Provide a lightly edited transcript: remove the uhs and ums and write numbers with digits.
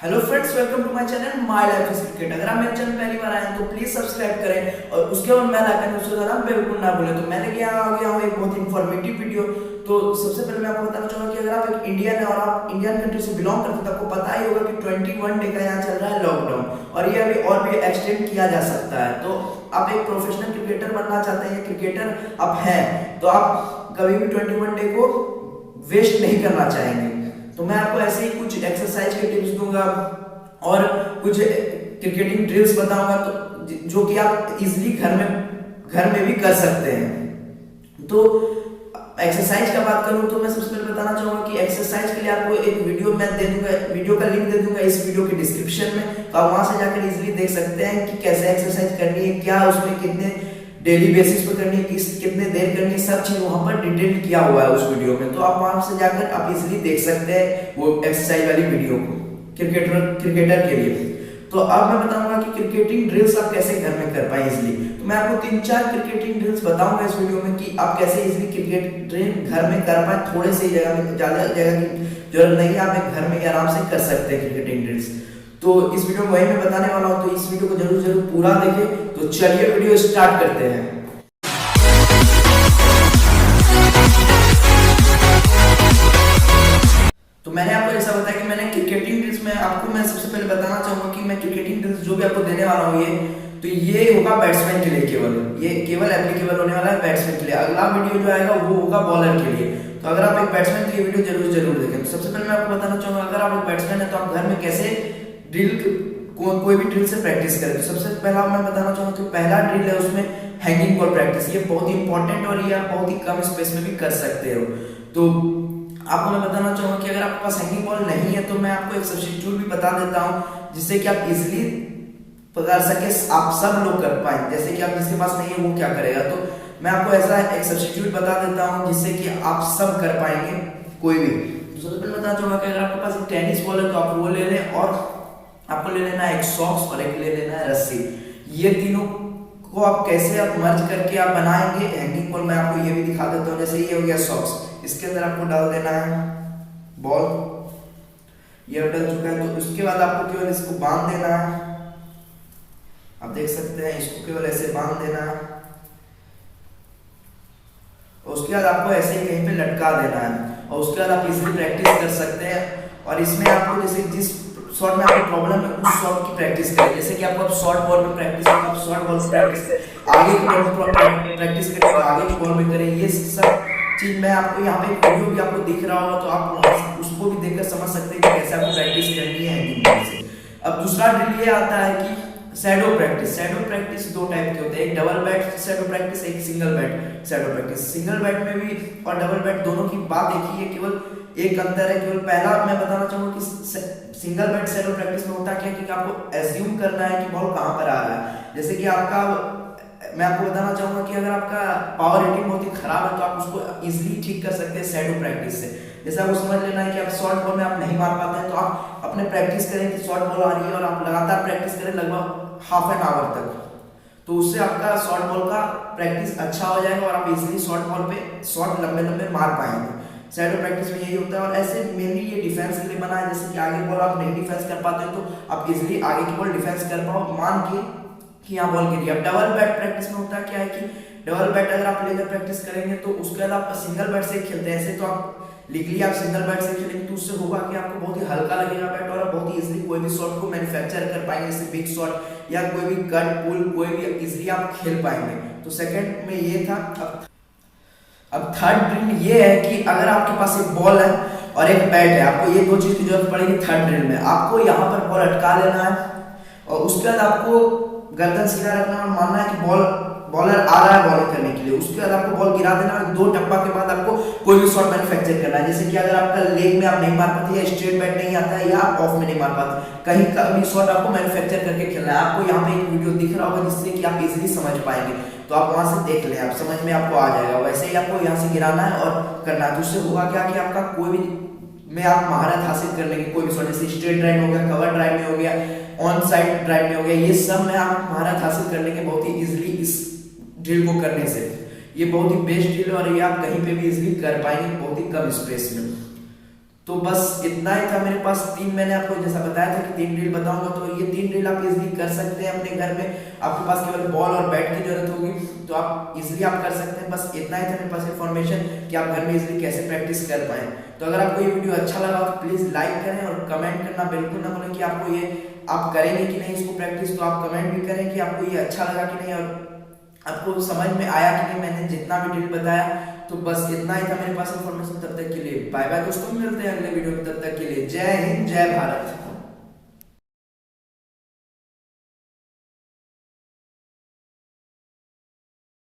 Hello friends, welcome to my channel my life is cricket. अगर आप मेरे channel पहली बार आए हैं तो प्लीज सब्सक्राइब करें और उसके बाद बेल आइकन उसको दबाना बिल्कुल ना भूलें। तो मैंने क्या आ गया हूं एक बहुत इंफॉर्मेटिव वीडियो। तो सबसे पहले मैं आपको बताना चाहूंगा कि अगर आप एक इंडियन है और आप इंडियन कंट्री से बिलोंग करते हैं तो आपको पता ही होगा कि 21 डे का यहाँ चल रहा है लॉकडाउन, और ये अभी और भी एक्सटेंड किया जा सकता है। तो आप एक प्रोफेशनल क्रिकेटर बनना चाहते हैं या क्रिकेटर आप हैं तो आप कभी भी 21 डे को वेस्ट नहीं करना चाहेंगे। तो मैं आपको ऐसे ही कुछ एक्सरसाइज के टिप्स दूंगा और कुछ क्रिकेटिंग ड्रिल्स बताऊंगा तो जो कि आप इजीली घर में भी कर सकते हैं। तो एक्सरसाइज का बात करूं तो मैं सबसे पहले बताना चाहूंगा कि एक्सरसाइज के लिए आपको एक वीडियो मैं दे दूंगा, वीडियो का लिंक दे दूंगा इस वीडियो के डिस्क्रिप्शन में। तो आप वहां से जाकर इजीली देख सकते हैं कि कैसे एक्सरसाइज करनी है, क्या उसमें कितने डेली बेसिस पे करनी है, कितने देर करनी है, सब चीज वहां पर डिटेल किया हुआ है उस वीडियो में। तो आप वहां से जाकर आप इजीली देख सकते हैं वो एक्सरसाइज वाली वीडियो को क्रिकेटर के लिए। तो अब मैं बताऊंगा कि क्रिकेटिंग ड्रिल्स आप कैसे घर में कर पाए इजीली। तो मैं आपको 3-4 क्रिकेटिंग ड्रिल्स बताऊंगा इस वीडियो में कि आप कैसे इजीली क्रिकेट ड्रिल घर में कर पाए। थोड़े से जगह में, ज्यादा जगह की जरूरत नहीं है, आप एक घर में आराम से कर सकते हैं क्रिकेटिंग ड्रिल्स। तो इस वीडियो में वही मैं बताने वाला हूं, तो इस वीडियो को जरूर पूरा देखें। तो चलिए वीडियो स्टार्ट करते हैं। तो मैंने आपको ऐसा बताया कि मैंने क्रिकेटिंग ड्रिल्स में आपको मैं सबसे पहले बताना चाहूंगा कि मैं क्रिकेटिंग ड्रिल्स जो भी आपको देने वाला हूँ ये होगा बैट्समैन के लिए, ये केवल एप्लीकेबल होने वाला है बैट्समैन के लिए। अगला वीडियो जो आएगा वो होगा बॉलर के लिए। तो अगर आप एक बैट्समैन के लिए वीडियो जरूर देखें। तो सबसे पहले मैं आपको बताना चाहूंगा अगर आप एक बैट्समैन है तो आप घर में कैसे ड्रिल कोई भी ड्रिल से प्रैक्टिस करें। तो सबसे पहला मैं बताना चाहूंगा कि पहला ड्रिल है उसमें हैंगिंग बॉल प्रैक्टिस। ये बहुत ही इंपॉर्टेंट और ये आप बहुत ही कम स्पेस में भी कर सकते हो। तो आपको मैं बताना चाहूंगा कि अगर आपके पास हैंगिंग बॉल नहीं है तो मैं आपको एक सब्स्टिट्यूट भी बता देता हूं जिससे कि आप इजीली कर सके, आप सब लोग कर पाए। जैसे कि आप जिसके पास नहीं है वो क्या करेगा, तो मैं आपको ऐसा एक सब्स्टिट्यूट बता देता हूं जिससे कि आप सब कर पाएंगे कोई भी। तो सबसे पहले बताना चाहूंगा कि अगर आपके पास एक टेनिस बॉल है तो आप वो ले लें, और आपको ले लेना है एक सॉक्स और एक ले लेना है रस्सी। ये तीनों को आप कैसे आप मर्ज करके आप बनाएंगे हैंगिंग बॉल, मैं आपको ये भी दिखा देता हूँ। जैसे ये हो गया सॉक्स, इसके अंदर आपको डाल देना है बॉल, ये डल चुका है। तो उसके बाद आपको केवल इसको बांध देना है, आप देख सकते हैं इसको केवल ऐसे बांध देना है, और उसके बाद आपको ऐसे ही कहीं पे लटका देना है, और उसके बाद आप इजीली प्रैक्टिस कर सकते हैं। और इसमें आपको जैसे जिस शॉट में आपको प्रॉब्लम है उस शॉट की प्रैक्टिस करें। जैसे कि आपको अब शॉर्ट बॉल में प्रैक्टिस करें, आप शॉर्ट बॉल से प्रैक्टिस आगे की बॉल में प्रैक्टिस करें तो आगे की बॉल में करें। ये सब चीज मैं आपको यहाँ पे वीडियो भी आपको दिख रहा होगा तो आप उसको भी देखकर समझ सकते हैं कि कैसे आपको प्रैक्टिस करनी है हैंगिंग बॉल से। अब दूसरा ड्रिल ये आता है कि शैडो प्रैक्टिस। शैडो प्रैक्टिस दो टाइप के होते हैं, एक डबल बैट शैडो प्रैक्टिस, एक single bat shadow practice. Single bat में भी और डबल बैट दोनों की बात एक ही है, केवल एक अंतर है। केवल पहला मैं बताना चाहूंगा कि सिंगल बैट शैडो प्रैक्टिस में होता क्या कि आपको एज्यूम करना है कि बॉल कहां पर आ रहा है। जैसे कि मैं आपको बताना चाहूंगा कि अगर आपका पावर रेटिंग बहुत ही खराब है तो आप उसको इजीली ठीक कर सकते हैं शैडो प्रैक्टिस से। जैसे आपको समझ लेना है कि आप शॉर्ट बॉल में आप नहीं मार पाते हैं तो आप अपने प्रैक्टिस करें कि शॉर्ट बॉल आ रही है और आप लगातार प्रैक्टिस करें लगभग हाफ एन आवर तक। तो उससे आपका शॉर्ट बॉल का प्रैक्टिस अच्छा हो जाएगा और आप इजीली शॉर्ट बॉल पे शॉट लंबे मार पाएंगे। शैडो प्रैक्टिस में यही होता है। और ऐसे मेनली ये डिफेंस के लिए बना है, जैसे कि आगे बॉल आप नहीं डिफेंस कर पाते हो तो आप इजीली आगे की बॉल डिफेंस कर पाओ मान के कि यहाँ बॉल गिरी। अब डबल बैट प्रैक्टिस में होता क्या है कि डबल बैट अगर आप लेकर प्रैक्टिस करेंगे तो उसके बाद आप सिंगल बैट से खेलते हैं। ऐसे तो आप लीगली आप सिंगल बैट से खेलेंगे तो उससे होगा कि आपको बहुत ही हल्का लगेगा बैट और आप बहुत ही इजीली कोई भी शॉट को मैन्युफैक्चर कर पाएंगे, जैसे बिग शॉट या कोई भी कट पुल कोई भी इजीली आप खेल पाएंगे। तो सेकंड में ये था। अब थर्ड ड्रिल ये है कि अगर आपके पास एक बॉल है और एक बैट है, आपको ये दो चीज की जरूरत पड़ेगी थर्ड ड्रिल में। आपको यहाँ पर बॉल अटका लेना है और उसके बाद आपको गर्दन सीधा रखना और मानना है कि बॉलर आ रहा है बॉलिंग करने के लिए। उसके बाद आपको बॉल गिरा देना और 2 टप्पा के बाद आपको कोई भी शॉट मैन्युफैक्चर करना है। जैसे कि अगर आपका लेग में आप नहीं मार पाते या स्ट्रेट बैट नहीं आता है या आप ऑफ में नहीं मार पाते, कहीं का भी शॉट आपको मैन्युफैक्चर करके खेलना है। आपको यहाँ पे एक वीडियो दिख रहा होगा जिससे कि आप इजीली समझ पाएंगे, तो आप वहां से देख लें, आप समझ में आपको आ जाएगा। वैसे ही आपको यहाँ से गिराना है और करना है। तो उससे होगा क्या कि आपका कोई भी में आप महारत हासिल कर लेंगे। कोई भी शॉट जैसे स्ट्रेट ड्राइव हो गया, कवर ड्राइव में हो गया, ऑन साइड ड्राइव में हो गया, ये सब में आप महारत हासिल कर लेंगे बहुत ही इजीली इस ड्रिल को करने से। ये बहुत ही बेस्ट ड्रिल और ये आप कहीं पे भी इजीली कर पाएंगे बहुत ही कम स्पेस में। तो बस इतना ही था मेरे पास। मैंने आपको जैसा बताया था कि 3 ड्रिल बताऊंगा, तो ये 3 ड्रिल आप इजीली कर सकते हैं अपने घर में। आपके पास केवल बॉल और बैट की जरूरत होगी, तो आप इजीली आप कर सकते हैं। बस इतना ही था मेरे पास इन्फॉर्मेशन कि आप घर में इजीली कैसे प्रैक्टिस कर पाए। तो अगर आपको ये वीडियो अच्छा लगा तो प्लीज लाइक करें और कमेंट करना बिल्कुल ना भूलें कि आपको ये आप करेंगे कि नहीं इसको प्रैक्टिस। तो आप कमेंट भी करें कि आपको ये अच्छा लगा कि नहीं और आपको समझ में आया कि नहीं मैंने जितना भी ड्रिल बताया। तो बस इतना ही था मेरे पास इन्फॉर्मेशन। तब तक के लिए बाय बाय दोस्तों, मिलते हैं अगले वीडियो में। तब तक के लिए जय हिंद, जय भारत।